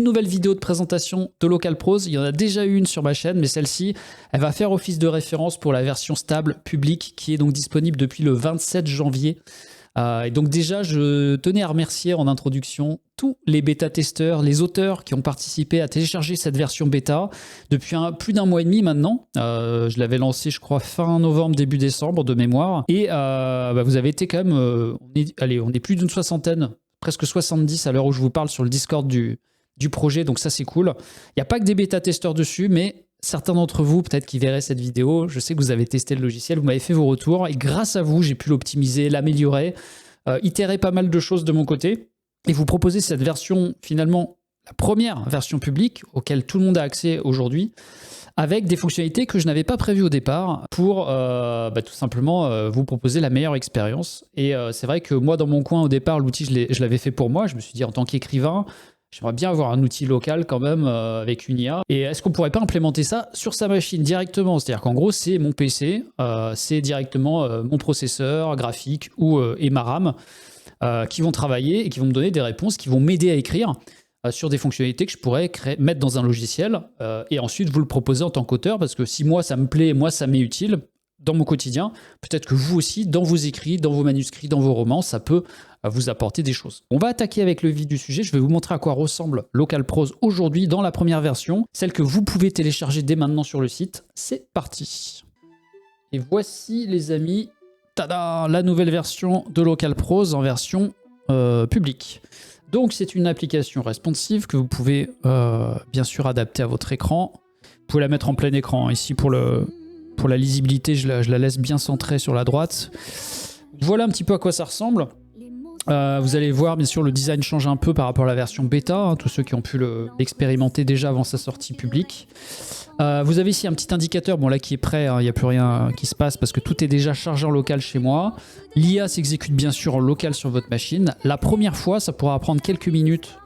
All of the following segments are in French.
Une nouvelle vidéo de présentation de Localprose. Il y en a déjà eu une sur ma chaîne, mais celle-ci, elle va faire office de référence pour la version stable publique qui est donc disponible depuis le 27 janvier. Et donc déjà, je tenais à remercier en introduction tous les bêta-testeurs, les auteurs qui ont participé à télécharger cette version bêta depuis plus d'un mois et demi maintenant. Je l'avais lancé, je crois, fin novembre, début décembre de mémoire. Et vous avez été quand même, on est plus d'une soixantaine, presque 70 à l'heure où je vous parle sur le Discord du projet, donc ça c'est cool. Il n'y a pas que des bêta-testeurs dessus, mais certains d'entre vous, peut-être qui verraient cette vidéo, je sais que vous avez testé le logiciel, vous m'avez fait vos retours, et grâce à vous, j'ai pu l'optimiser, l'améliorer, itérer pas mal de choses de mon côté, et vous proposer cette version, finalement, la première version publique, auquel tout le monde a accès aujourd'hui, avec des fonctionnalités que je n'avais pas prévues au départ, pour tout simplement vous proposer la meilleure expérience. Et c'est vrai que moi, dans mon coin, au départ, l'outil, je l'avais fait pour moi. Je me suis dit, en tant qu'écrivain, j'aimerais bien avoir un outil local quand même avec une IA. Et est-ce qu'on pourrait pas implémenter ça sur sa machine directement? C'est-à-dire qu'en gros, c'est mon PC, c'est directement mon processeur graphique et ma RAM qui vont travailler et qui vont me donner des réponses, qui vont m'aider à écrire sur des fonctionnalités que je pourrais mettre dans un logiciel et ensuite vous le proposer en tant qu'auteur, parce que si moi ça me plaît, moi ça m'est utile dans mon quotidien, peut-être que vous aussi, dans vos écrits, dans vos manuscrits, dans vos romans, ça peut vous apporter des choses. On va attaquer avec le vif du sujet. Je vais vous montrer à quoi ressemble Localprose aujourd'hui dans la première version, celle que vous pouvez télécharger dès maintenant sur le site. C'est parti. Et voici les amis, tada, la nouvelle version de Localprose en version publique. Donc c'est une application responsive que vous pouvez bien sûr adapter à votre écran. Vous pouvez la mettre en plein écran. Ici pour la lisibilité, je la laisse bien centrée sur la droite. Voilà un petit peu à quoi ça ressemble. Vous allez voir, bien sûr, le design change un peu par rapport à la version bêta, hein, tous ceux qui ont pu l'expérimenter déjà avant sa sortie publique. Vous avez ici un petit indicateur, bon là qui est prêt, il n'y a plus rien qui se passe parce que tout est déjà chargé en local chez moi. L'IA s'exécute bien sûr en local sur votre machine. La première fois, ça pourra prendre quelques minutes,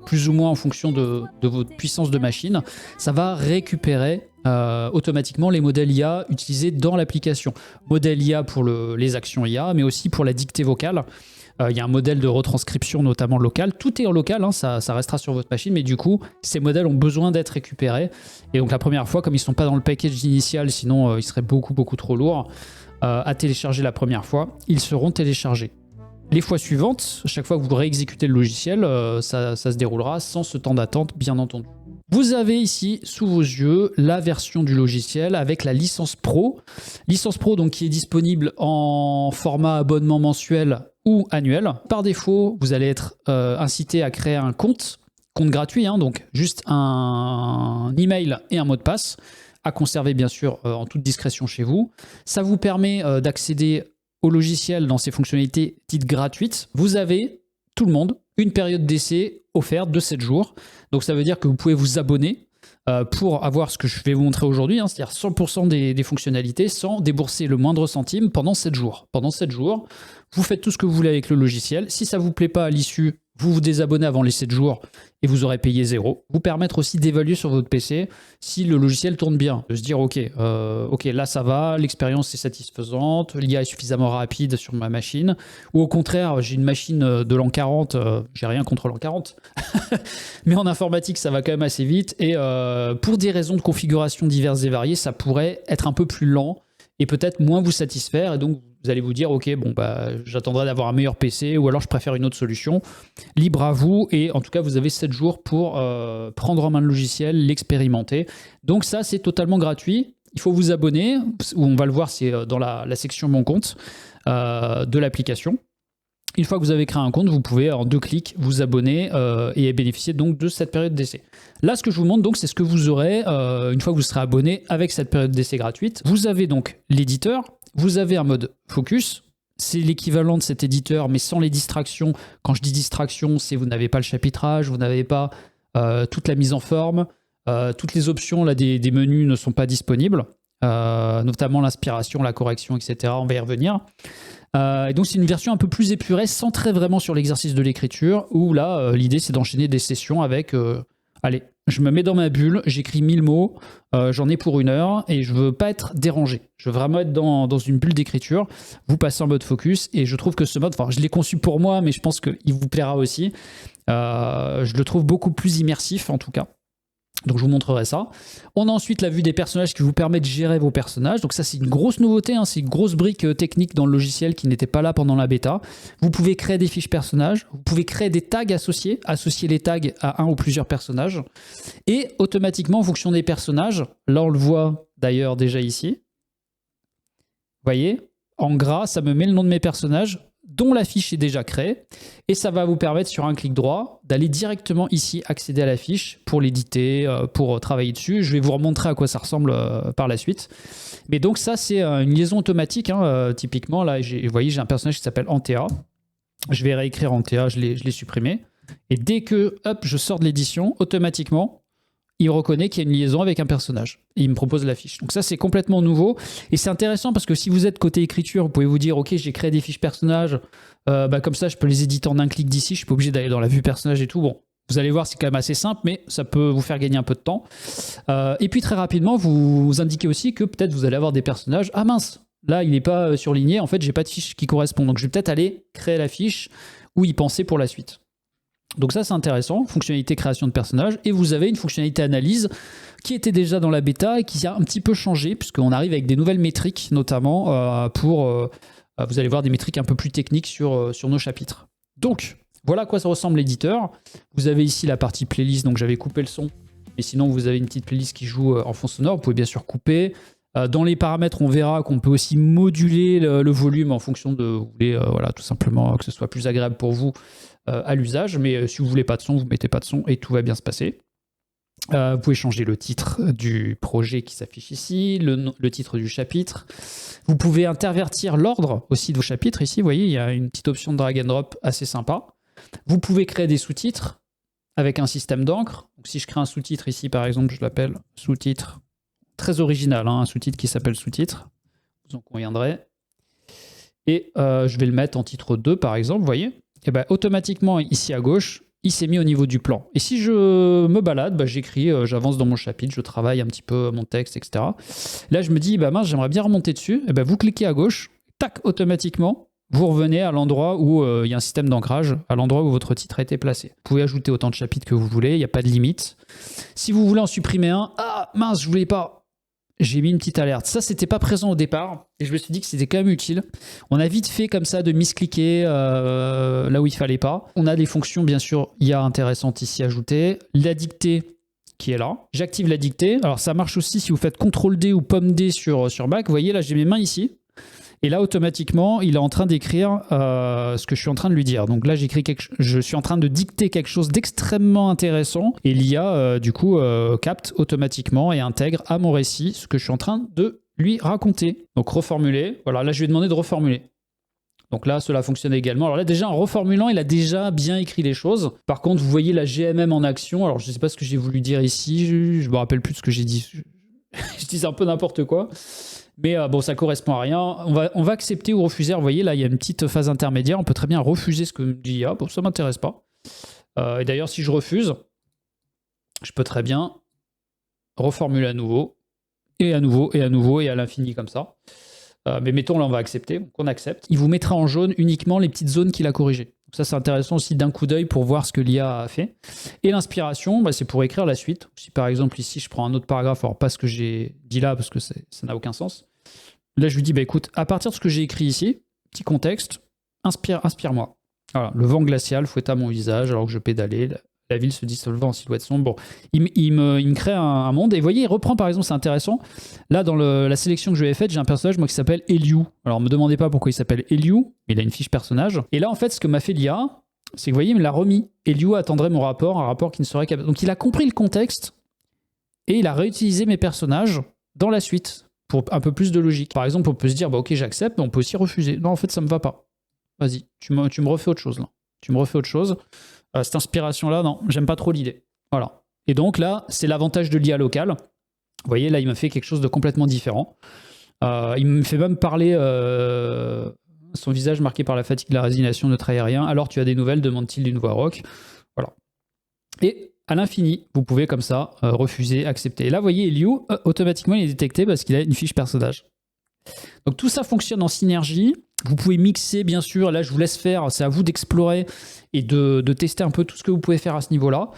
plus ou moins en fonction de votre puissance de machine. Ça va récupérer automatiquement les modèles IA utilisés dans l'application. Modèle IA pour les actions IA, mais aussi pour la dictée vocale. Il y a un modèle de retranscription notamment local. Tout est en local, hein, ça restera sur votre machine, mais du coup, ces modèles ont besoin d'être récupérés. Et donc la première fois, comme ils ne sont pas dans le package initial, sinon ils seraient beaucoup trop lourds à télécharger la première fois, ils seront téléchargés. Les fois suivantes, chaque fois que vous réexécutez le logiciel, ça se déroulera sans ce temps d'attente, bien entendu. Vous avez ici sous vos yeux la version du logiciel avec la licence Pro. Licence Pro donc, qui est disponible en format abonnement mensuel ou annuel. Par défaut, vous allez être incité à créer un compte gratuit, hein, donc juste un email et un mot de passe, à conserver bien sûr en toute discrétion chez vous. Ça vous permet d'accéder au logiciel dans ses fonctionnalités dites gratuites. Vous avez, tout le monde, une période d'essai offerte de 7 jours. Donc ça veut dire que vous pouvez vous abonner pour avoir ce que je vais vous montrer aujourd'hui, hein, c'est-à-dire 100% des fonctionnalités sans débourser le moindre centime pendant 7 jours. Pendant 7 jours, vous faites tout ce que vous voulez avec le logiciel. Si ça ne vous plaît pas à l'issue, vous vous désabonnez avant les 7 jours et vous aurez payé 0. Vous permettre aussi d'évaluer sur votre PC si le logiciel tourne bien. De se dire, ok, là ça va, l'expérience est satisfaisante, l'IA est suffisamment rapide sur ma machine. Ou au contraire, j'ai une machine de l'an 40, j'ai rien contre l'an 40. Mais en informatique, ça va quand même assez vite. Et pour des raisons de configuration diverses et variées, ça pourrait être un peu plus lent et peut-être moins vous satisfaire. Et donc, vous allez vous dire, ok, bon, j'attendrai d'avoir un meilleur PC ou alors je préfère une autre solution. Libre à vous. Et en tout cas, vous avez 7 jours pour prendre en main le logiciel, l'expérimenter. Donc ça, c'est totalement gratuit. Il faut vous abonner. On va le voir, c'est dans la section Mon compte de l'application. Une fois que vous avez créé un compte, vous pouvez en 2 clics vous abonner et bénéficier donc de cette période d'essai. Là, ce que je vous montre, donc, c'est ce que vous aurez une fois que vous serez abonné avec cette période d'essai gratuite. Vous avez donc l'éditeur, vous avez un mode focus. C'est l'équivalent de cet éditeur, mais sans les distractions. Quand je dis distraction, c'est vous n'avez pas le chapitrage, vous n'avez pas toute la mise en forme, toutes les options là, des menus ne sont pas disponibles, notamment l'inspiration, la correction, etc. On va y revenir. Et donc c'est une version un peu plus épurée, centrée vraiment sur l'exercice de l'écriture, où là l'idée c'est d'enchaîner des sessions avec allez, je me mets dans ma bulle, j'écris 1000 mots, j'en ai pour 1 heure et je veux pas être dérangé. Je veux vraiment être dans une bulle d'écriture. Vous passez en mode focus et je trouve que ce mode, enfin je l'ai conçu pour moi, mais je pense qu'il vous plaira aussi. Je le trouve beaucoup plus immersif en tout cas. Donc je vous montrerai ça. On a ensuite la vue des personnages qui vous permet de gérer vos personnages. Donc ça c'est une grosse nouveauté, hein. C'est une grosse brique technique dans le logiciel qui n'était pas là pendant la bêta. Vous pouvez créer des fiches personnages, vous pouvez créer des tags associés les tags à un ou plusieurs personnages. Et automatiquement en fonction des personnages, là on le voit d'ailleurs déjà ici, vous voyez, en gras ça me met le nom de mes personnages dont la fiche est déjà créée, et ça va vous permettre sur un clic droit d'aller directement ici accéder à la fiche pour l'éditer, pour travailler dessus. Je vais vous remontrer à quoi ça ressemble par la suite. Mais donc ça c'est une liaison automatique, hein, typiquement là vous voyez j'ai un personnage qui s'appelle Antea. Je vais réécrire Antea, je l'ai supprimé. Et dès que hop, je sors de l'édition, automatiquement il reconnaît qu'il y a une liaison avec un personnage. Et il me propose la fiche. Donc ça, c'est complètement nouveau. Et c'est intéressant parce que si vous êtes côté écriture, vous pouvez vous dire, ok, j'ai créé des fiches personnages, comme ça, je peux les éditer en un clic d'ici. Je suis pas obligé d'aller dans la vue personnage et tout. Bon, vous allez voir, c'est quand même assez simple, mais ça peut vous faire gagner un peu de temps. Et puis très rapidement, vous indiquez aussi que peut-être vous allez avoir des personnages. Ah mince, là, il n'est pas surligné. En fait, j'ai pas de fiche qui correspond. Donc je vais peut-être aller créer la fiche ou y penser pour la suite. Donc ça c'est intéressant, fonctionnalité création de personnages, et vous avez une fonctionnalité analyse qui était déjà dans la bêta et qui a un petit peu changé puisqu'on arrive avec des nouvelles métriques notamment vous allez voir des métriques un peu plus techniques sur nos chapitres. Donc voilà à quoi ça ressemble l'éditeur. Vous avez ici la partie playlist, donc j'avais coupé le son, mais sinon vous avez une petite playlist qui joue en fond sonore, vous pouvez bien sûr couper. Dans les paramètres, on verra qu'on peut aussi moduler le volume en fonction de, vous voulez, voilà, tout simplement que ce soit plus agréable pour vous à l'usage, mais si vous voulez pas de son, vous mettez pas de son et tout va bien se passer. Vous pouvez changer le titre du projet qui s'affiche ici, le titre du chapitre. Vous pouvez intervertir l'ordre aussi de vos chapitres. Ici, vous voyez, il y a une petite option de drag and drop assez sympa. Vous pouvez créer des sous-titres avec un système d'encre. Donc, si je crée un sous-titre ici, par exemple, je l'appelle sous-titre. Très original, hein, un sous-titre qui s'appelle sous-titre. Vous en conviendrez. Et je vais le mettre en titre 2, par exemple, vous voyez. Et ben, automatiquement, ici à gauche, il s'est mis au niveau du plan. Et si je me balade, j'écris, j'avance dans mon chapitre, je travaille un petit peu mon texte, etc. Là, je me dis, mince, j'aimerais bien remonter dessus. Et ben, vous cliquez à gauche, tac, automatiquement, vous revenez à l'endroit où il y a un système d'ancrage, à l'endroit où votre titre a été placé. Vous pouvez ajouter autant de chapitres que vous voulez, il n'y a pas de limite. Si vous voulez en supprimer un, ah mince, je voulais pas. J'ai mis une petite alerte. Ça, c'était pas présent au départ. Et je me suis dit que c'était quand même utile. On a vite fait comme ça de miscliquer là où il fallait pas. On a des fonctions, bien sûr, IA intéressantes ici ajoutées. La dictée qui est là. J'active la dictée. Alors, ça marche aussi si vous faites CTRL-D ou POM-D sur Mac. Vous voyez, là, j'ai mes mains ici. Et là, automatiquement, il est en train d'écrire ce que je suis en train de lui dire. Donc là, je suis en train de dicter quelque chose d'extrêmement intéressant. Et l'IA, du coup, capte automatiquement et intègre à mon récit ce que je suis en train de lui raconter. Donc reformuler. Voilà, là, je lui ai demandé de reformuler. Donc là, cela fonctionne également. Alors là, déjà, en reformulant, il a déjà bien écrit les choses. Par contre, vous voyez la GMM en action. Alors, je ne sais pas ce que j'ai voulu dire ici. Je ne me rappelle plus de ce que j'ai dit. Je dis un peu n'importe quoi. Mais bon, ça correspond à rien. On va accepter ou refuser. Vous voyez, là, il y a une petite phase intermédiaire. On peut très bien refuser ce que me dit IA. Bon, ça ne m'intéresse pas. Et d'ailleurs, si je refuse, je peux très bien reformuler à nouveau, et à nouveau, et à nouveau, et à l'infini comme ça. Mais mettons, là, on va accepter. Donc, on accepte. Il vous mettra en jaune uniquement les petites zones qu'il a corrigées. Donc ça, c'est intéressant aussi d'un coup d'œil pour voir ce que l'IA a fait. Et l'inspiration, c'est pour écrire la suite. Si par exemple, ici, je prends un autre paragraphe, alors pas ce que j'ai dit là, parce que ça n'a aucun sens. Là, je lui dis, écoute, à partir de ce que j'ai écrit ici, petit contexte, inspire-moi. Voilà, le vent glacial fouetta mon visage alors que je pédalais. La ville se dissolvant en silhouette sombre. Bon, il me crée un monde. Et vous voyez, il reprend par exemple, c'est intéressant. Là, dans la sélection que je lui ai faite, j'ai un personnage moi, qui s'appelle Eliu. Alors, ne me demandez pas pourquoi il s'appelle Eliu, mais il a une fiche personnage. Et là, en fait, ce que m'a fait l'IA, c'est que vous voyez, il me l'a remis. Eliu attendrait mon rapport, un rapport qui ne serait capable. Donc, il a compris le contexte et il a réutilisé mes personnages dans la suite pour un peu plus de logique. Par exemple, on peut se dire, ok, j'accepte, mais on peut aussi refuser. Non, en fait, ça me va pas. Vas-y, tu me refais autre chose là. Tu me refais autre chose. Cette inspiration-là, non, j'aime pas trop l'idée. Voilà. Et donc là, c'est l'avantage de l'IA locale. Vous voyez, là, il m'a fait quelque chose de complètement différent. Il me fait même parler, son visage marqué par la fatigue, la résignation, ne trahit rien. Alors tu as des nouvelles, demande-t-il d'une voix rock. Voilà. Et à l'infini. Vous pouvez comme ça refuser, accepter. Et là, vous voyez, Eliu, automatiquement, il est détecté parce qu'il a une fiche personnage. Donc tout ça fonctionne en synergie. Vous pouvez mixer, bien sûr. Là, je vous laisse faire. C'est à vous d'explorer et de tester un peu tout ce que vous pouvez faire à ce niveau-là.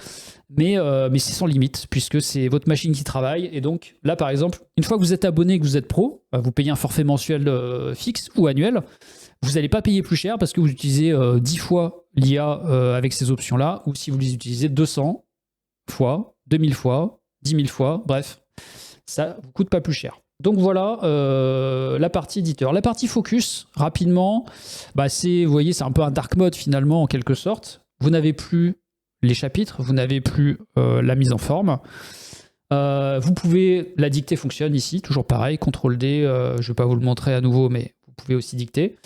Mais c'est sans limite, puisque c'est votre machine qui travaille. Et donc, là, par exemple, une fois que vous êtes abonné et que vous êtes pro, vous payez un forfait mensuel fixe ou annuel. Vous n'allez pas payer plus cher parce que vous utilisez 10 fois l'IA avec ces options-là, ou si vous les utilisez 200 fois, 2000 fois, 10 000 fois, bref, ça ne vous coûte pas plus cher. Donc voilà la partie éditeur. La partie focus, rapidement, vous voyez, c'est un peu un dark mode finalement en quelque sorte. Vous n'avez plus les chapitres, vous n'avez plus la mise en forme. Vous pouvez, la dictée fonctionne ici, toujours pareil, CTRL-D, je ne vais pas vous le montrer à nouveau, mais vous pouvez aussi dicter.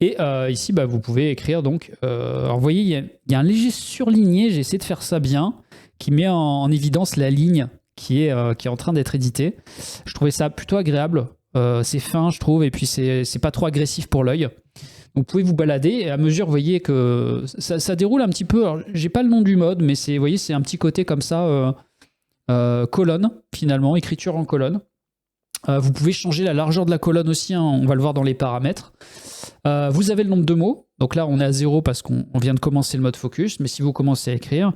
Et ici, vous pouvez écrire donc. Alors vous voyez, il y a un léger surligné, j'ai essayé de faire ça bien, qui met en évidence la ligne qui est en train d'être éditée. Je trouvais ça plutôt agréable. C'est fin, je trouve, et puis c'est pas trop agressif pour l'œil. Donc vous pouvez vous balader, et à mesure, vous voyez que ça déroule un petit peu. Alors, j'ai pas le nom du mode, mais vous voyez, c'est un petit côté comme ça, colonne, finalement, écriture en colonne. Vous pouvez changer la largeur de la colonne aussi, hein, on va le voir dans les paramètres. Vous avez le nombre de mots, donc là on est à 0 parce qu'on vient de commencer le mode focus, mais si vous commencez à écrire,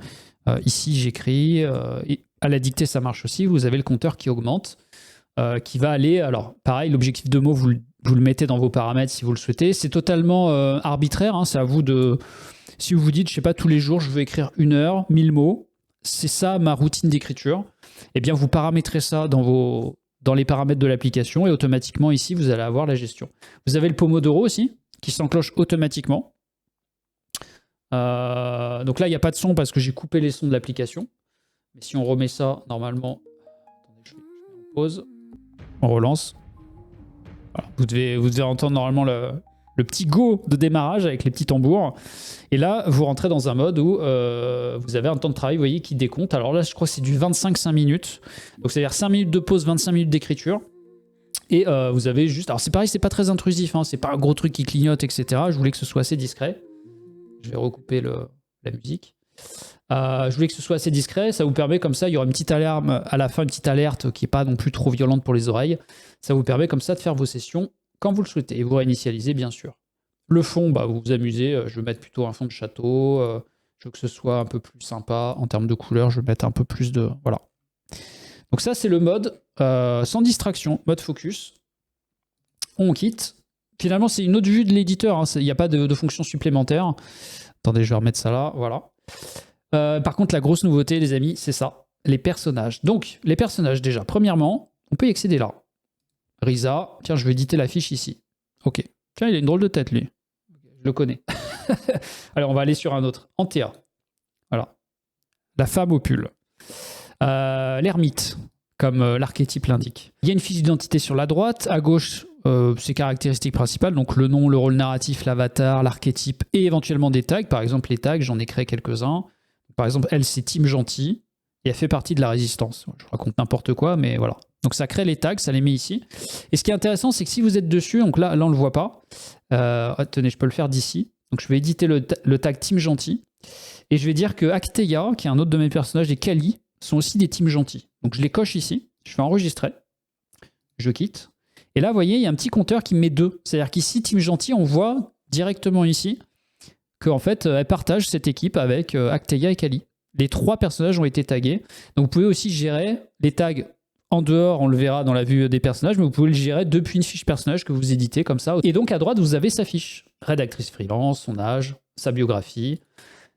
ici j'écris, et à la dictée ça marche aussi, vous avez le compteur qui augmente, qui va aller, alors pareil, l'objectif de mots vous le mettez dans vos paramètres si vous le souhaitez, c'est totalement arbitraire, hein, c'est à vous de, si vous vous dites, je sais pas, tous les jours je veux écrire 1 heure, 1000 mots, c'est ça ma routine d'écriture, et bien vous paramétrez ça dans les paramètres de l'application et automatiquement ici vous allez avoir la gestion. Vous avez le Pomodoro aussi qui s'enclenche automatiquement. Donc là il n'y a pas de son parce que j'ai coupé les sons de l'application. Mais si on remet ça normalement, attendez, je mets en pause, on relance. Voilà. Vous devez entendre normalement le petit go de démarrage avec les petits tambours. Et là, vous rentrez dans un mode où vous avez un temps de travail, vous voyez, qui décompte. Alors là, je crois que c'est du 25-5 minutes. Donc, c'est-à-dire 5 minutes de pause, 25 minutes d'écriture. Et vous avez juste... Alors, c'est pareil, c'est pas très intrusif. Hein, c'est pas un gros truc qui clignote, etc. Je voulais que ce soit assez discret. Je vais recouper la musique. Je voulais que ce soit assez discret. Ça vous permet, comme ça, il y aura une petite alarme à la fin, une petite alerte qui n'est pas non plus trop violente pour les oreilles. Ça vous permet, comme ça, de faire vos sessions quand vous le souhaitez, et vous réinitialisez bien sûr. Le fond, vous vous amusez, je vais mettre plutôt un fond de château, je veux que ce soit un peu plus sympa, en termes de couleurs, je vais mettre un peu plus de... Voilà. Donc ça, c'est le mode sans distraction, mode focus. On quitte. Finalement, c'est une autre vue de l'éditeur, hein. Il n'y a pas de fonction supplémentaire. Attendez, je vais remettre ça là, voilà. Par contre, la grosse nouveauté, les amis, c'est ça, les personnages. Donc, les personnages, déjà, premièrement, on peut y accéder là. Risa, tiens, je vais éditer la fiche ici. Ok. Tiens, il a une drôle de tête, lui. Je le connais. Alors, on va aller sur un autre. Antea. Voilà. La femme au pull. L'ermite, comme l'archétype l'indique. Il y a une fiche d'identité sur la droite. À gauche, ses caractéristiques principales. Donc, le nom, le rôle narratif, l'avatar, l'archétype et éventuellement des tags. Par exemple, les tags, j'en ai créé quelques-uns. Par exemple, elle, c'est Team Gentil. Et elle fait partie de la résistance. Je raconte n'importe quoi, mais voilà. Donc ça crée les tags, ça les met ici. Et ce qui est intéressant, c'est que si vous êtes dessus, donc là on ne le voit pas. Tenez, je peux le faire d'ici. Donc je vais éditer le tag Team Gentil. Et je vais dire que Acteia, qui est un autre de mes personnages, et Kali sont aussi des Team Gentils. Donc je les coche ici. Je fais enregistrer. Je quitte. Et là, vous voyez, il y a un petit compteur qui me met 2. C'est-à-dire qu'ici, Team Gentil, on voit directement ici qu'en fait, elle partage cette équipe avec Acteia et Kali. Les 3 personnages ont été tagués. Donc vous pouvez aussi gérer les tags en dehors, on le verra dans la vue des personnages, mais vous pouvez le gérer depuis une fiche personnage que vous éditez comme ça. Et donc à droite, vous avez sa fiche. Rédactrice freelance, son âge, sa biographie.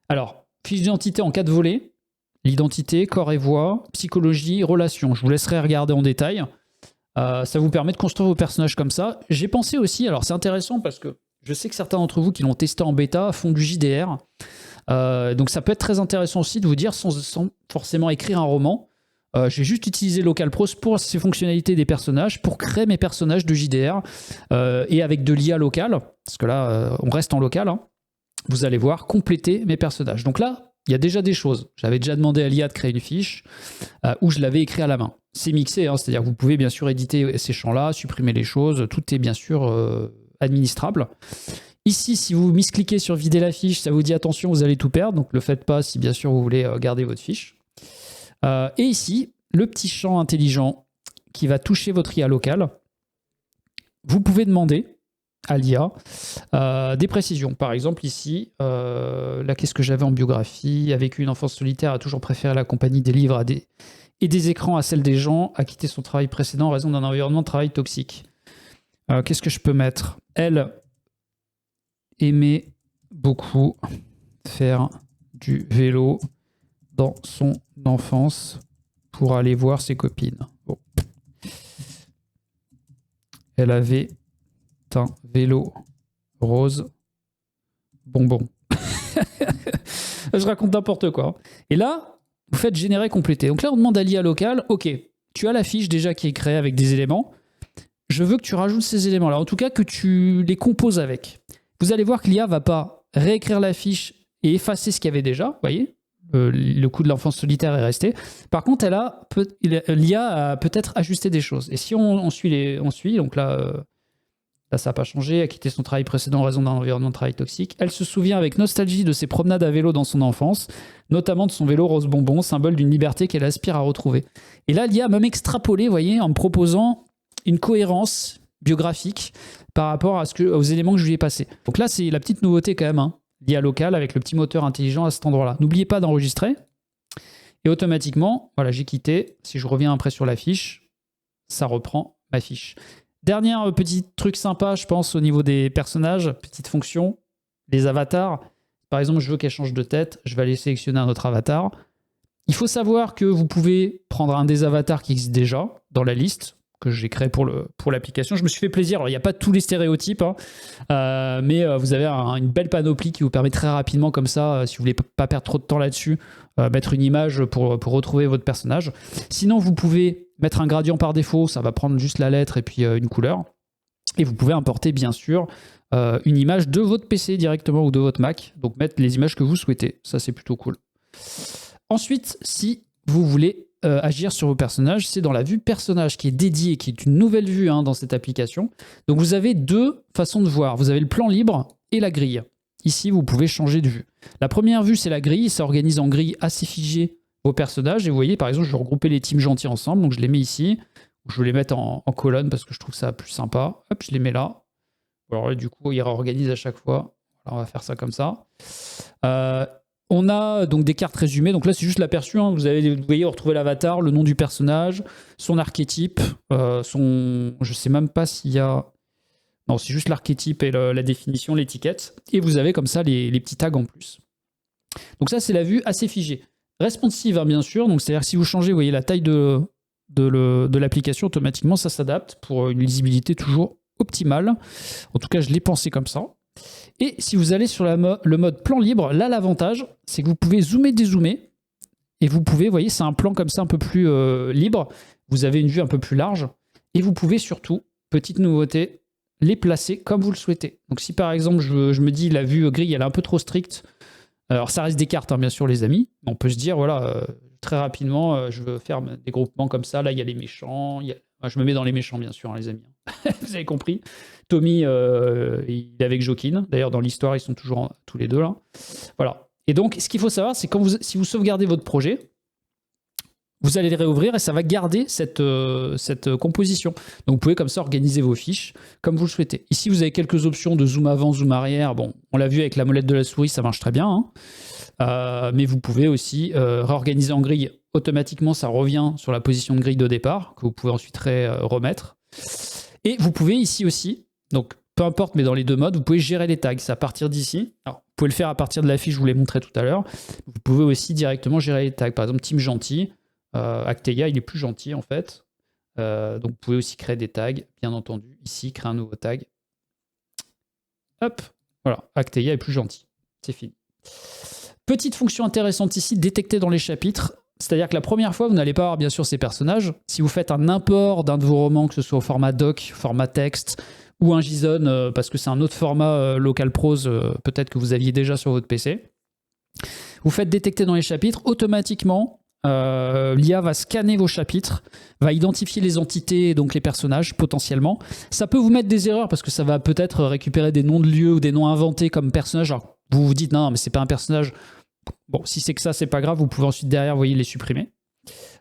Alors, fiche d'identité en 4 volets. L'identité, corps et voix, psychologie, relations. Je vous laisserai regarder en détail. Ça vous permet de construire vos personnages comme ça. J'ai pensé aussi, alors c'est intéressant parce que je sais que certains d'entre vous qui l'ont testé en bêta font du JDR. Donc ça peut être très intéressant aussi de vous dire sans forcément écrire un roman. J'ai juste utilisé Localprose pour ces fonctionnalités des personnages, pour créer mes personnages de JDR et avec de l'IA locale, parce que là on reste en local, hein, vous allez voir compléter mes personnages. Donc là, il y a déjà des choses. J'avais déjà demandé à l'IA de créer une fiche où je l'avais écrit à la main. C'est mixé, hein, c'est-à-dire que vous pouvez bien sûr éditer ces champs-là, supprimer les choses, tout est bien sûr administrable. Ici, si vous miscliquez sur vider la fiche, ça vous dit attention, vous allez tout perdre, donc ne le faites pas si bien sûr vous voulez garder votre fiche. Et ici, le petit champ intelligent qui va toucher votre IA locale. Vous pouvez demander à l'IA des précisions. Par exemple, ici, là, qu'est-ce que j'avais en biographie? Avec une enfance solitaire, a toujours préféré la compagnie des livres et des écrans à celle des gens, a quitté son travail précédent en raison d'un environnement de travail toxique. Qu'est-ce que je peux mettre? Elle aimait beaucoup faire du vélo dans son enfance pour aller voir ses copines. Bon. Elle avait un vélo rose bonbon. Je raconte n'importe quoi. Et là, vous faites générer, compléter. Donc là, on demande à l'IA locale, ok, tu as la fiche déjà qui est créée avec des éléments. Je veux que tu rajoutes ces éléments-là. En tout cas, que tu les composes avec. Vous allez voir que l'IA ne va pas réécrire la fiche et effacer ce qu'il y avait déjà. Vous voyez, le coup de l'enfance solitaire est resté. Par contre, l'IA a peut-être ajusté des choses. Et si on suit, donc là, ça n'a pas changé, a quitté son travail précédent en raison d'un environnement de travail toxique. Elle se souvient avec nostalgie de ses promenades à vélo dans son enfance, notamment de son vélo rose bonbon, symbole d'une liberté qu'elle aspire à retrouver. Et là, l'IA a même extrapolé, vous voyez, en me proposant une cohérence biographique par rapport aux éléments que je lui ai passés. Donc là, c'est la petite nouveauté quand même, hein, l'IA locale avec le petit moteur intelligent à cet endroit-là. N'oubliez pas d'enregistrer. Et automatiquement, voilà, j'ai quitté. Si je reviens après sur la fiche, ça reprend ma fiche. Dernier petit truc sympa, je pense, au niveau des personnages, petite fonction, les avatars. Par exemple, je veux qu'elle change de tête, je vais aller sélectionner un autre avatar. Il faut savoir que vous pouvez prendre un des avatars qui existe déjà dans la liste que j'ai créé pour l'application. Je me suis fait plaisir. Alors, il n'y a pas tous les stéréotypes, hein, mais vous avez une belle panoplie qui vous permet très rapidement, comme ça, si vous ne voulez pas perdre trop de temps là-dessus, mettre une image pour retrouver votre personnage. Sinon, vous pouvez mettre un gradient par défaut. Ça va prendre juste la lettre et puis une couleur. Et vous pouvez importer, bien sûr, une image de votre PC directement ou de votre Mac. Donc, mettre les images que vous souhaitez. Ça, c'est plutôt cool. Ensuite, si vous voulez agir sur vos personnages, c'est dans la vue personnage qui est dédiée, qui est une nouvelle vue dans cette application. Donc vous avez deux façons de voir. Vous avez le plan libre et la grille. Ici, vous pouvez changer de vue. La première vue, c'est la grille. Ça organise en grille assez figée vos personnages. Et vous voyez, par exemple, je vais regrouper les teams gentils ensemble. Donc je les mets ici. Je vais les mettre en colonne parce que je trouve ça plus sympa. Hop, je les mets là. Alors là, du coup, il réorganise à chaque fois. Alors, on va faire ça comme ça. On a donc des cartes résumées. Donc là, c'est juste l'aperçu. Hein. Vous voyez, vous retrouvez l'avatar, le nom du personnage, son archétype, je ne sais même pas s'il y a... Non, c'est juste l'archétype et la définition, l'étiquette. Et vous avez comme ça les petits tags en plus. Donc ça, c'est la vue assez figée. Responsive, hein, bien sûr. Donc c'est-à-dire que si vous changez, vous voyez, la taille de l'application, automatiquement, ça s'adapte pour une lisibilité toujours optimale. En tout cas, je l'ai pensé comme ça. Et si vous allez sur le mode plan libre, là, l'avantage, c'est que vous pouvez zoomer, dézoomer. Et vous pouvez, vous voyez, c'est un plan comme ça un peu plus libre. Vous avez une vue un peu plus large. Et vous pouvez surtout, petite nouveauté, les placer comme vous le souhaitez. Donc si par exemple, je me dis la vue grille, elle est un peu trop stricte. Alors ça reste des cartes, hein, bien sûr, les amis. On peut se dire, voilà, très rapidement, je veux faire des groupements comme ça. Là, il y a les méchants. Je me mets dans les méchants, bien sûr, hein, les amis. Vous avez compris. Tommy, il est avec Joaquin. D'ailleurs, dans l'histoire, ils sont toujours tous les deux là. Voilà. Et donc, ce qu'il faut savoir, c'est que si vous sauvegardez votre projet, vous allez le réouvrir et ça va garder cette composition. Donc, vous pouvez comme ça organiser vos fiches comme vous le souhaitez. Ici, vous avez quelques options de zoom avant, zoom arrière. Bon, on l'a vu avec la molette de la souris, ça marche très bien. Hein. Mais vous pouvez aussi réorganiser en grille. Automatiquement, ça revient sur la position de grille de départ que vous pouvez ensuite remettre. Et vous pouvez ici aussi, donc peu importe, mais dans les deux modes, vous pouvez gérer les tags. C'est à partir d'ici. Alors, vous pouvez le faire à partir de la fiche, je vous l'ai montré tout à l'heure. Vous pouvez aussi directement gérer les tags. Par exemple, Team Gentil, Acteia, il est plus gentil en fait. Donc, vous pouvez aussi créer des tags, bien entendu. Ici, créer un nouveau tag. Hop, voilà, Acteia est plus gentil. C'est fini. Petite fonction intéressante ici, détecter dans les chapitres. C'est-à-dire que la première fois, vous n'allez pas avoir bien sûr ces personnages. Si vous faites un import d'un de vos romans, que ce soit au format doc, format texte, ou un JSON, parce que c'est un autre format local prose, peut-être que vous aviez déjà sur votre PC, vous faites détecter dans les chapitres, automatiquement, l'IA va scanner vos chapitres, va identifier les entités, donc les personnages potentiellement. Ça peut vous mettre des erreurs, parce que ça va peut-être récupérer des noms de lieux ou des noms inventés comme personnages. Alors, vous vous dites, non, mais c'est pas un personnage... Bon, si c'est que ça, c'est pas grave, vous pouvez ensuite derrière, vous voyez, les supprimer.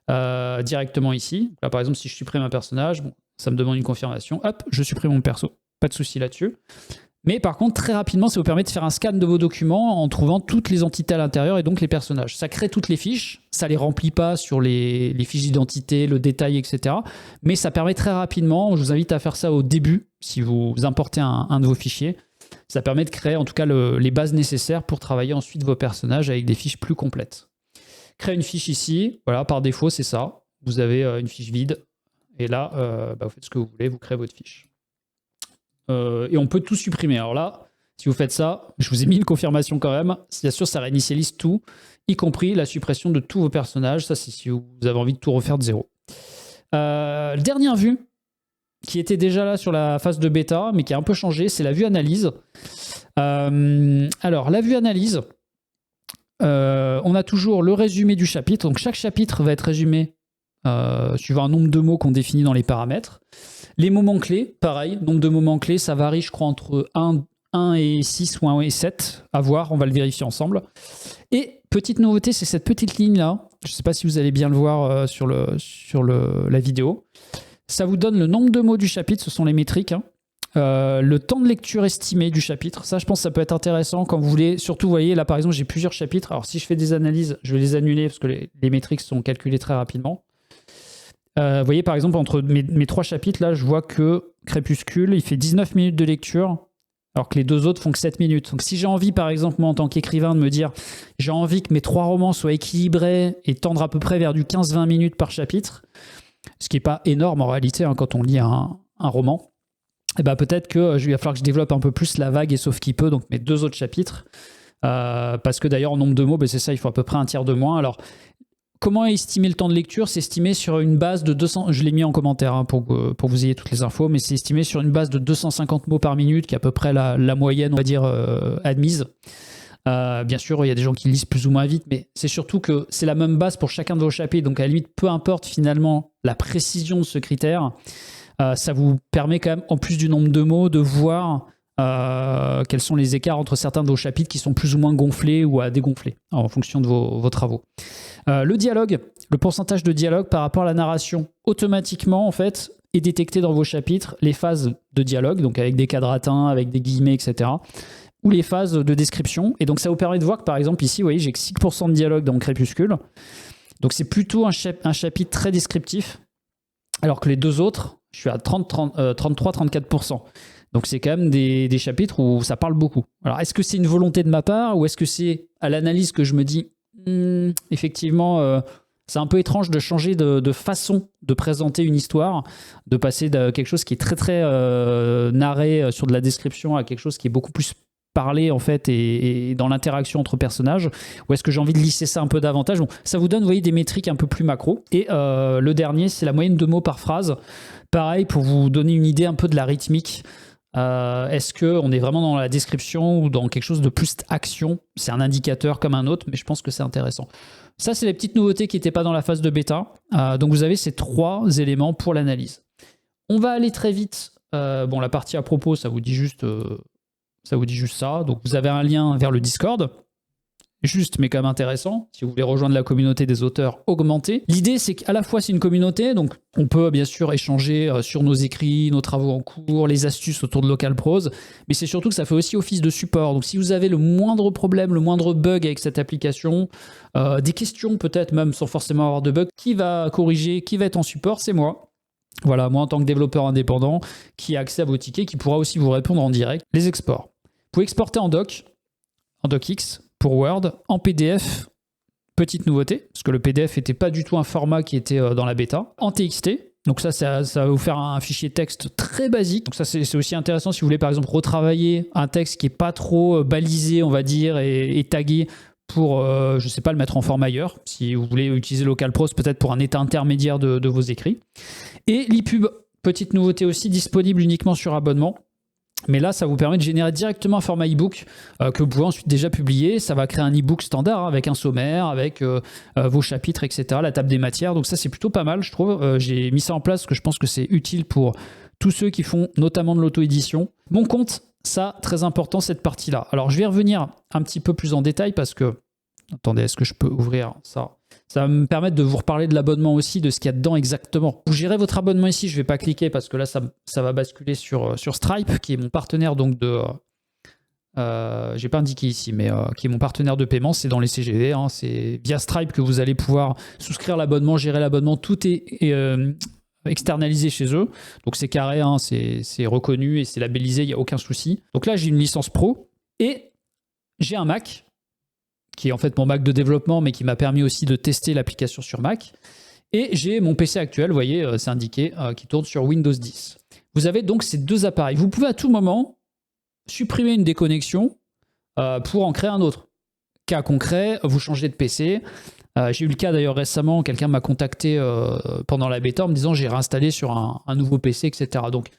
directement ici. Là, par exemple, si je supprime un personnage, bon, ça me demande une confirmation. Hop, je supprime mon perso. Pas de souci là-dessus. Mais par contre, très rapidement, ça vous permet de faire un scan de vos documents en trouvant toutes les entités à l'intérieur et donc les personnages. Ça crée toutes les fiches, ça ne les remplit pas sur les fiches d'identité, le détail, etc. Mais ça permet très rapidement, je vous invite à faire ça au début, si vous importez un de vos fichiers. Ça permet de créer en tout cas les bases nécessaires pour travailler ensuite vos personnages avec des fiches plus complètes. Créer une fiche ici, voilà, par défaut, c'est ça. Vous avez une fiche vide et là, vous faites ce que vous voulez, vous créez votre fiche. Et on peut tout supprimer. Alors là, si vous faites ça, je vous ai mis une confirmation quand même. Bien sûr, ça réinitialise tout, y compris la suppression de tous vos personnages. Ça, c'est si vous avez envie de tout refaire de zéro. Dernière vue, qui était déjà là sur la phase de bêta, mais qui a un peu changé, c'est la vue analyse. Alors, la vue analyse, on a toujours le résumé du chapitre. Donc, chaque chapitre va être résumé suivant un nombre de mots qu'on définit dans les paramètres. Les moments clés, pareil, nombre de moments clés, ça varie, je crois, entre 1 et 6 ou 1 et 7. À voir, on va le vérifier ensemble. Et petite nouveauté, c'est cette petite ligne-là. Je ne sais pas si vous allez bien le voir sur la vidéo. Ça vous donne le nombre de mots du chapitre, ce sont les métriques. Le temps de lecture estimé du chapitre. Ça, je pense que ça peut être intéressant quand vous voulez. Surtout, vous voyez, là, par exemple, j'ai plusieurs chapitres. Alors, si je fais des analyses, je vais les annuler parce que les métriques sont calculées très rapidement. Vous voyez, par exemple, entre mes 3 chapitres, là, je vois que Crépuscule, il fait 19 minutes de lecture, alors que les 2 autres font que 7 minutes. Donc, si j'ai envie, par exemple, moi, en tant qu'écrivain, de me dire j'ai envie que mes 3 romans soient équilibrés et tendre à peu près vers du 15-20 minutes par chapitre, ce qui n'est pas énorme en réalité quand on lit un roman, et peut-être qu'il va falloir que je développe un peu plus la vague et sauf qui peut, donc mes 2 autres chapitres. Parce que d'ailleurs, en nombre de mots, c'est ça, il faut à peu près un tiers de moins. Alors, comment estimer le temps de lecture? C'est estimé sur une base de 200... Je l'ai mis en commentaire pour que vous ayez toutes les infos, mais c'est estimé sur une base de 250 mots par minute, qui est à peu près la moyenne, on va dire, admise. Bien sûr, il y a des gens qui lisent plus ou moins vite, mais c'est surtout que c'est la même base pour chacun de vos chapitres. Donc, à la limite, peu importe finalement la précision de ce critère, ça vous permet quand même, en plus du nombre de mots, de voir quels sont les écarts entre certains de vos chapitres qui sont plus ou moins gonflés ou à dégonfler en fonction de vos travaux. Le dialogue, le pourcentage de dialogue par rapport à la narration, automatiquement en fait est détecté dans vos chapitres les phases de dialogue, donc avec des quadratins, avec des guillemets, etc. ou les phases de description. Et donc ça vous permet de voir que par exemple ici, vous voyez, j'ai que 6% de dialogue dans Crépuscule. Donc c'est plutôt un chapitre très descriptif, alors que les 2 autres, je suis à 33-34%. Donc c'est quand même des chapitres où ça parle beaucoup. Alors est-ce que c'est une volonté de ma part ou est-ce que c'est à l'analyse que je me dis effectivement c'est un peu étrange de changer de façon de présenter une histoire, de passer de quelque chose qui est très très narré sur de la description à quelque chose qui est beaucoup plus parlé en fait et dans l'interaction entre personnages, ou est-ce que j'ai envie de lisser ça un peu davantage? Bon, ça vous donne, vous voyez, des métriques un peu plus macro. Et le dernier, c'est la moyenne de mots par phrase. Pareil, pour vous donner une idée un peu de la rythmique. Est-ce qu'on est vraiment dans la description ou dans quelque chose de plus action? C'est un indicateur comme un autre, mais je pense que c'est intéressant. Ça, c'est les petites nouveautés qui n'étaient pas dans la phase de bêta. Donc vous avez ces 3 éléments pour l'analyse. On va aller très vite. Bon, la partie à propos, ça vous dit juste ça. Donc vous avez un lien vers le Discord. Juste, mais quand même intéressant, si vous voulez rejoindre la communauté des auteurs augmentée. L'idée, c'est qu'à la fois, c'est une communauté, donc on peut bien sûr échanger sur nos écrits, nos travaux en cours, les astuces autour de Local Prose, mais c'est surtout que ça fait aussi office de support. Donc si vous avez le moindre problème, le moindre bug avec cette application, des questions peut-être même sans forcément avoir de bug, qui va corriger, qui va être en support, c'est moi. Voilà, moi en tant que développeur indépendant, qui a accès à vos tickets, qui pourra aussi vous répondre en direct. Les exports. Vous pouvez exporter en docx, pour Word, en PDF, petite nouveauté, parce que le PDF n'était pas du tout un format qui était dans la bêta, en TXT, donc ça va vous faire un fichier texte très basique, donc ça c'est aussi intéressant si vous voulez par exemple retravailler un texte qui n'est pas trop balisé, on va dire, et tagué pour, je ne sais pas, le mettre en format ailleurs, si vous voulez utiliser Local Prose peut-être pour un état intermédiaire de vos écrits. Et l'ePub, petite nouveauté aussi, disponible uniquement sur abonnement. Mais là, ça vous permet de générer directement un format e-book que vous pouvez ensuite déjà publier. Ça va créer un e-book standard avec un sommaire, avec vos chapitres, etc., la table des matières. Donc ça, c'est plutôt pas mal, je trouve. J'ai mis ça en place parce que je pense que c'est utile pour tous ceux qui font notamment de l'auto-édition. Mon compte, ça, très important, cette partie-là. Alors, je vais revenir un petit peu plus en détail parce que... Attendez, est-ce que je peux ouvrir ça? Ça va me permettre de vous reparler de l'abonnement aussi, de ce qu'il y a dedans exactement. Vous gérez votre abonnement ici, je ne vais pas cliquer parce que là, ça va basculer sur Stripe, qui est mon partenaire donc de... j'ai pas indiqué ici, mais qui est mon partenaire de paiement, c'est dans les CGV, hein, c'est via Stripe que vous allez pouvoir souscrire l'abonnement, gérer l'abonnement, tout est externalisé chez eux, donc c'est carré, hein, c'est reconnu et c'est labellisé, il n'y a aucun souci. Donc là j'ai une licence pro et j'ai un Mac, qui est en fait mon Mac de développement, mais qui m'a permis aussi de tester l'application sur Mac, et j'ai mon PC actuel, vous voyez, c'est indiqué, qui tourne sur Windows 10. Vous avez donc ces deux appareils, vous pouvez à tout moment supprimer une déconnexion pour en créer un autre. Cas concret, vous changez de PC. J'ai eu le cas d'ailleurs récemment, quelqu'un m'a contacté pendant la bêta en me disant j'ai réinstallé sur un nouveau PC, etc. Donc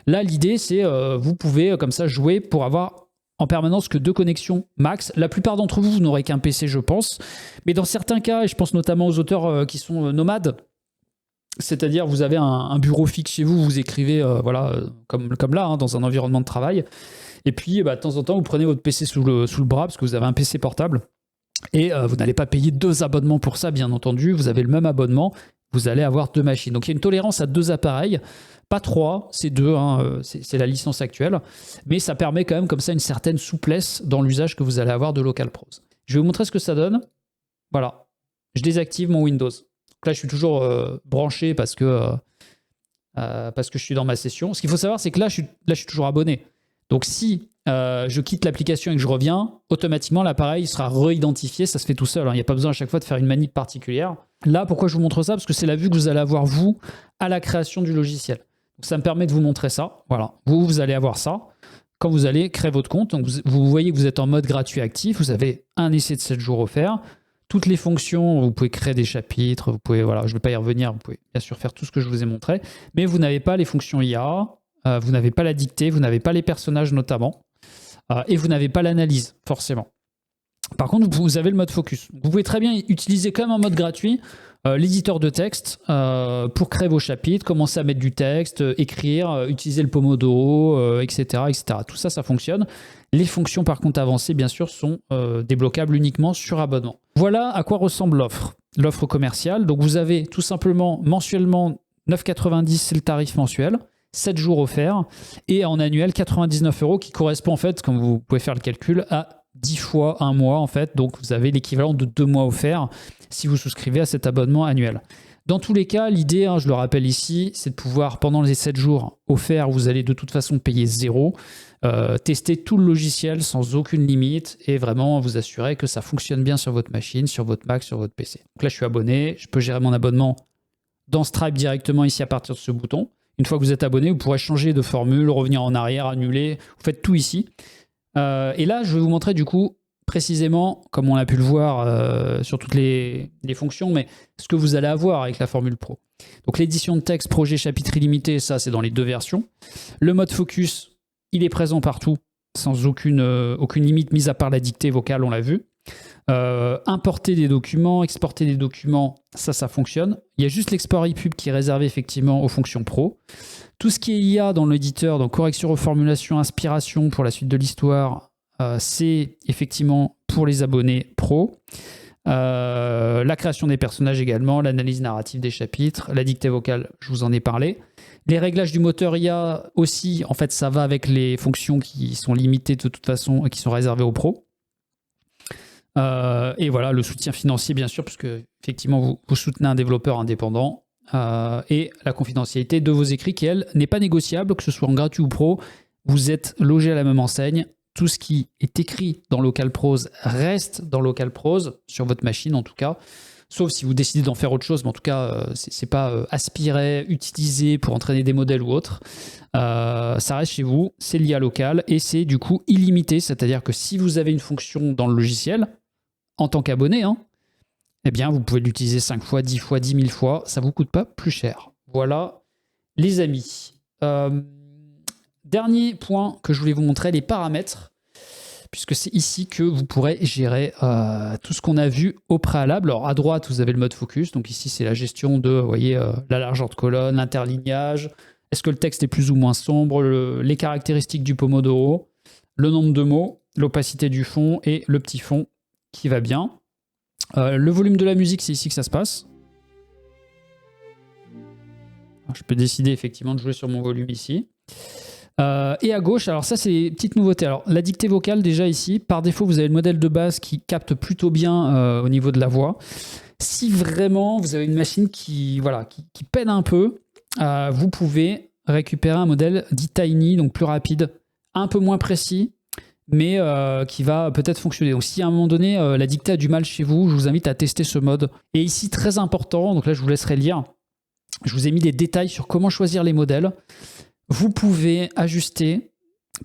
là, l'idée, c'est vous pouvez comme ça jouer pour avoir en permanence que 2 connexions max. La plupart d'entre vous, vous n'aurez qu'un PC, je pense. Mais dans certains cas, et je pense notamment aux auteurs qui sont nomades, c'est-à-dire vous avez un bureau fixe chez vous, vous écrivez voilà, comme là, hein, dans un environnement de travail. Et puis, de temps en temps, vous prenez votre PC sous le bras parce que vous avez un PC portable. Et vous n'allez pas payer 2 abonnements pour ça, bien entendu. Vous avez le même abonnement, vous allez avoir 2 machines. Donc, il y a une tolérance à 2 appareils. Pas 3, c'est 2, hein, c'est la licence actuelle. Mais ça permet quand même comme ça une certaine souplesse dans l'usage que vous allez avoir de LocalProse. Je vais vous montrer ce que ça donne. Voilà. Je désactive mon Windows. Donc là, je suis toujours branché parce que je suis dans ma session. Ce qu'il faut savoir, c'est que là, je suis toujours abonné. Donc si je quitte l'application et que je reviens, automatiquement l'appareil sera réidentifié, ça se fait tout seul, hein. Il n'y a pas besoin à chaque fois de faire une manip particulière. Là, pourquoi je vous montre ça? Parce que c'est la vue que vous allez avoir, vous, à la création du logiciel. Donc ça me permet de vous montrer ça. Voilà, vous allez avoir ça quand vous allez créer votre compte. Donc vous voyez que vous êtes en mode gratuit actif, vous avez un essai de 7 jours offert. Toutes les fonctions, vous pouvez créer des chapitres, vous pouvez, voilà, je ne vais pas y revenir, vous pouvez bien sûr faire tout ce que je vous ai montré, mais vous n'avez pas les fonctions IA, vous n'avez pas la dictée, vous n'avez pas les personnages notamment, et vous n'avez pas l'analyse, forcément. Par contre, vous avez le mode focus. Vous pouvez très bien utiliser quand même en mode gratuit l'éditeur de texte pour créer vos chapitres, commencer à mettre du texte, écrire, utiliser le Pomodoro, etc., etc. Tout ça, ça fonctionne. Les fonctions, par contre, avancées, bien sûr, sont débloquables uniquement sur abonnement. Voilà à quoi ressemble l'offre. L'offre commerciale. Donc, vous avez tout simplement mensuellement 9,90 €, c'est le tarif mensuel. 7 jours offerts, et en annuel 99 € qui correspond en fait, comme vous pouvez faire le calcul, à 10 fois un mois en fait, donc vous avez l'équivalent de 2 mois offerts si vous souscrivez à cet abonnement annuel. Dans tous les cas, l'idée, hein, je le rappelle ici, c'est de pouvoir, pendant les 7 jours offerts, vous allez de toute façon payer 0, tester tout le logiciel sans aucune limite et vraiment vous assurer que ça fonctionne bien sur votre machine, sur votre Mac, sur votre PC. Donc là, je suis abonné, je peux gérer mon abonnement dans Stripe directement ici à partir de ce bouton. Une fois que vous êtes abonné, vous pourrez changer de formule, revenir en arrière, annuler. Vous faites tout ici. Et là, je vais vous montrer du coup précisément, comme on a pu le voir sur toutes les fonctions, mais ce que vous allez avoir avec la formule Pro. Donc l'édition de texte, projet, chapitre illimité, ça c'est dans les 2 versions. Le mode focus, il est présent partout, sans aucune limite, mise à part la dictée vocale, on l'a vu. Importer des documents, exporter des documents, ça fonctionne. Il y a juste l'export EPUB qui est réservé effectivement aux fonctions pro. Tout ce qui est IA dans l'éditeur, donc correction, reformulation, inspiration pour la suite de l'histoire, c'est effectivement pour les abonnés pro. La création des personnages également, l'analyse narrative des chapitres, la dictée vocale, je vous en ai parlé. Les réglages du moteur IA aussi, en fait, ça va avec les fonctions qui sont limitées de toute façon et qui sont réservées aux pros. Et voilà, le soutien financier, bien sûr, puisque effectivement, vous soutenez un développeur indépendant. Et la confidentialité de vos écrits qui, elle, n'est pas négociable, que ce soit en gratuit ou pro. Vous êtes logé à la même enseigne. Tout ce qui est écrit dans LocalProse reste dans LocalProse, sur votre machine en tout cas. Sauf si vous décidez d'en faire autre chose, mais en tout cas, c'est pas aspiré, utilisé pour entraîner des modèles ou autre. Ça reste chez vous, c'est l'IA local et c'est du coup illimité. C'est-à-dire que si vous avez une fonction dans le logiciel, en tant qu'abonné, hein, eh bien, vous pouvez l'utiliser 5 fois, 10 fois, 10 000 fois. Ça ne vous coûte pas plus cher. Voilà, les amis. Dernier point que je voulais vous montrer, les paramètres, puisque c'est ici que vous pourrez gérer tout ce qu'on a vu au préalable. Alors, à droite, vous avez le mode focus. Donc ici, c'est la gestion de, vous voyez, la largeur de colonne, l'interlignage. Est-ce que le texte est plus ou moins sombre, les caractéristiques du Pomodoro, le nombre de mots, l'opacité du fond et le petit fond qui va bien. Le volume de la musique, c'est ici que ça se passe. Alors, je peux décider effectivement de jouer sur mon volume ici. Et à gauche, alors ça c'est les petites nouveautés. Alors la dictée vocale déjà ici, par défaut vous avez le modèle de base qui capte plutôt bien au niveau de la voix. Si vraiment vous avez une machine qui peine un peu, vous pouvez récupérer un modèle dit Tiny, donc plus rapide, un peu moins précis, mais qui va peut-être fonctionner. Donc si à un moment donné la dictée a du mal chez vous, je vous invite à tester ce mode. Et ici très important, donc là je vous laisserai lire, je vous ai mis des détails sur comment choisir les modèles. Vous pouvez ajuster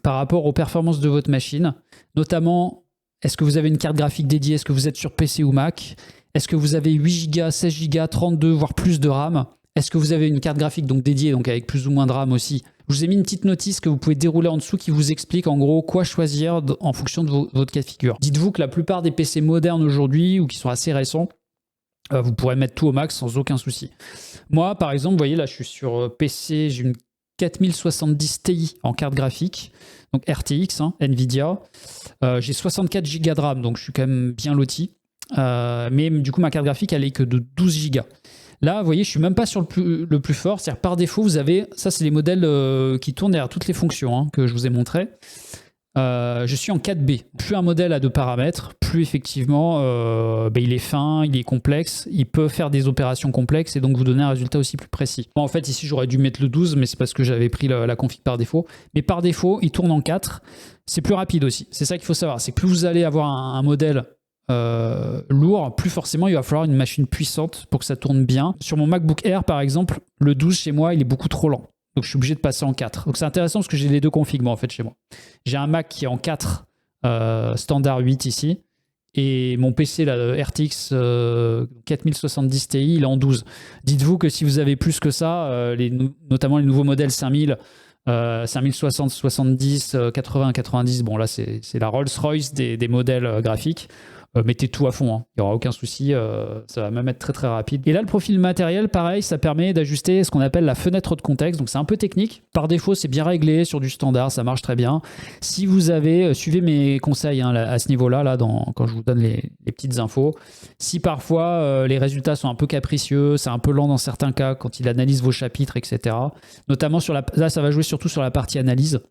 par rapport aux performances de votre machine, notamment est-ce que vous avez une carte graphique dédiée, est-ce que vous êtes sur PC ou Mac, est-ce que vous avez 8 Go, 16 Go, 32 voire plus de RAM, est-ce que vous avez une carte graphique donc dédiée, donc avec plus ou moins de RAM aussi. Je vous ai mis une petite notice que vous pouvez dérouler en dessous qui vous explique en gros quoi choisir en fonction de votre cas de figure. Dites-vous que la plupart des PC modernes aujourd'hui ou qui sont assez récents, vous pourrez mettre tout au max sans aucun souci. Moi par exemple, vous voyez là je suis sur PC, j'ai une 4070 Ti en carte graphique, donc RTX, Nvidia. J'ai 64 Go de RAM, donc je suis quand même bien loti. Mais du coup, ma carte graphique, elle est que de 12 Go. Là, vous voyez, je suis même pas sur le plus fort. C'est-à-dire, par défaut, vous avez... Ça, c'est les modèles qui tournent derrière toutes les fonctions que je vous ai montrées. Je suis en 4B. Plus un modèle a de paramètres, plus effectivement il est fin, il est complexe, il peut faire des opérations complexes et donc vous donner un résultat aussi plus précis. Bon, en fait ici j'aurais dû mettre le 12 mais c'est parce que j'avais pris la config par défaut. Mais par défaut il tourne en 4, c'est plus rapide aussi. C'est ça qu'il faut savoir, c'est que plus vous allez avoir un modèle lourd, plus forcément il va falloir une machine puissante pour que ça tourne bien. Sur mon MacBook Air par exemple, le 12 chez moi il est beaucoup trop lent. Donc je suis obligé de passer en 4. Donc c'est intéressant parce que j'ai les deux configs moi, en fait chez moi. J'ai un Mac qui est en 4 standard 8 ici. Et mon PC, là, RTX 4070 Ti, il est en 12. Dites-vous que si vous avez plus que ça, notamment les nouveaux modèles 5000, 5060, 70, 80, 90, bon là c'est la Rolls-Royce des modèles graphiques. Mettez tout à fond, il n'y aura aucun souci, ça va même être très très rapide. Et là le profil matériel, pareil, ça permet d'ajuster ce qu'on appelle la fenêtre de contexte, donc c'est un peu technique. Par défaut c'est bien réglé sur du standard, ça marche très bien. Si vous avez, suivez mes conseils à ce niveau-là, quand je vous donne les petites infos. Si parfois les résultats sont un peu capricieux, c'est un peu lent dans certains cas quand il analyse vos chapitres, etc. Notamment là ça va jouer surtout sur la partie analyse.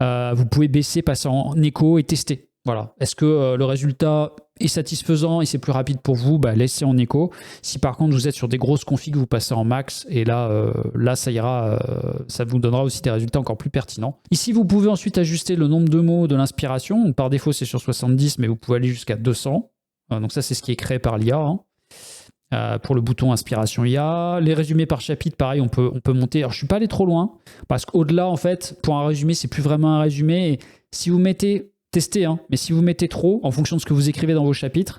Vous pouvez baisser, passer en écho et tester. Voilà. Est-ce que le résultat est satisfaisant et c'est plus rapide pour vous, laissez en écho. Si par contre vous êtes sur des grosses configs, vous passez en max et là ça ira, ça vous donnera aussi des résultats encore plus pertinents. Ici vous pouvez ensuite ajuster le nombre de mots de l'inspiration. Par défaut c'est sur 70 mais vous pouvez aller jusqu'à 200. Donc ça c'est ce qui est créé par l'IA. Pour le bouton inspiration IA. Les résumés par chapitre, pareil, on peut monter. Alors je suis pas allé trop loin parce qu'au-delà en fait, pour un résumé, c'est plus vraiment un résumé. Et si vous mettez tester, mais si vous mettez trop, en fonction de ce que vous écrivez dans vos chapitres,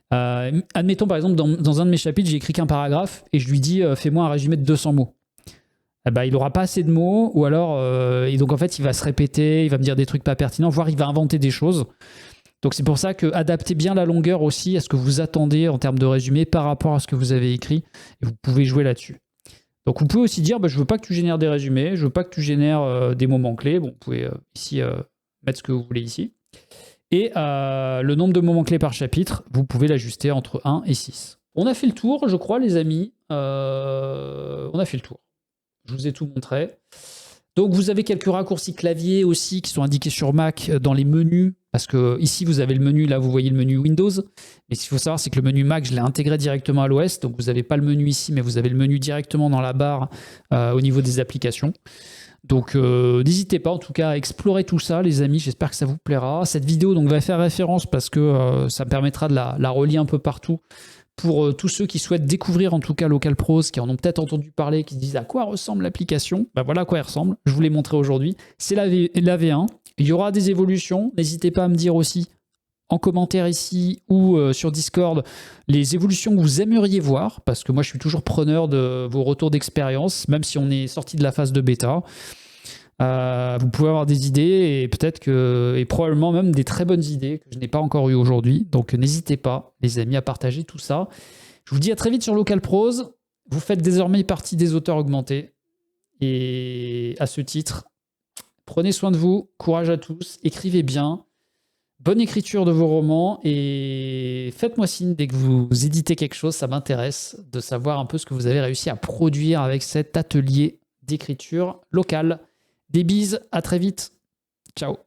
admettons par exemple dans un de mes chapitres, j'ai écrit qu'un paragraphe et je lui dis fais-moi un résumé de 200 mots. Il n'aura pas assez de mots ou alors, et donc en fait il va se répéter, il va me dire des trucs pas pertinents, voire il va inventer des choses. Donc c'est pour ça que adaptez bien la longueur aussi à ce que vous attendez en termes de résumé par rapport à ce que vous avez écrit et vous pouvez jouer là-dessus. Donc vous pouvez aussi dire je veux pas que tu génères des résumés, je veux pas que tu génères des moments clés. Bon, vous pouvez ici mettre ce que vous voulez ici. Et le nombre de moments clés par chapitre, vous pouvez l'ajuster entre 1 et 6. On a fait le tour, je crois, les amis. On a fait le tour. Je vous ai tout montré. Donc vous avez quelques raccourcis clavier aussi qui sont indiqués sur Mac dans les menus. Parce que ici, vous avez le menu, là, vous voyez le menu Windows. Mais ce qu'il faut savoir, c'est que le menu Mac, je l'ai intégré directement à l'OS. Donc vous n'avez pas le menu ici, mais vous avez le menu directement dans la barre au niveau des applications. Donc n'hésitez pas en tout cas à explorer tout ça les amis, j'espère que ça vous plaira. Cette vidéo donc va faire référence parce que ça me permettra de la relier un peu partout pour tous ceux qui souhaitent découvrir en tout cas Localprose, qui en ont peut-être entendu parler, qui se disent à quoi ressemble l'application. Voilà à quoi elle ressemble, je vous l'ai montré aujourd'hui. C'est la V1, il y aura des évolutions, n'hésitez pas à me dire aussi en commentaire ici ou sur Discord les évolutions que vous aimeriez voir, parce que moi je suis toujours preneur de vos retours d'expérience, même si on est sorti de la phase de bêta. Vous pouvez avoir des idées et peut-être que, et probablement même des très bonnes idées que je n'ai pas encore eues aujourd'hui. Donc n'hésitez pas, les amis, à partager tout ça. Je vous dis à très vite sur Localprose. Vous faites désormais partie des auteurs augmentés. Et à ce titre, prenez soin de vous, courage à tous, écrivez bien. bonne écriture de vos romans et faites-moi signe dès que vous éditez quelque chose, ça m'intéresse de savoir un peu ce que vous avez réussi à produire avec cet atelier d'écriture locale. Des bises, à très vite. Ciao.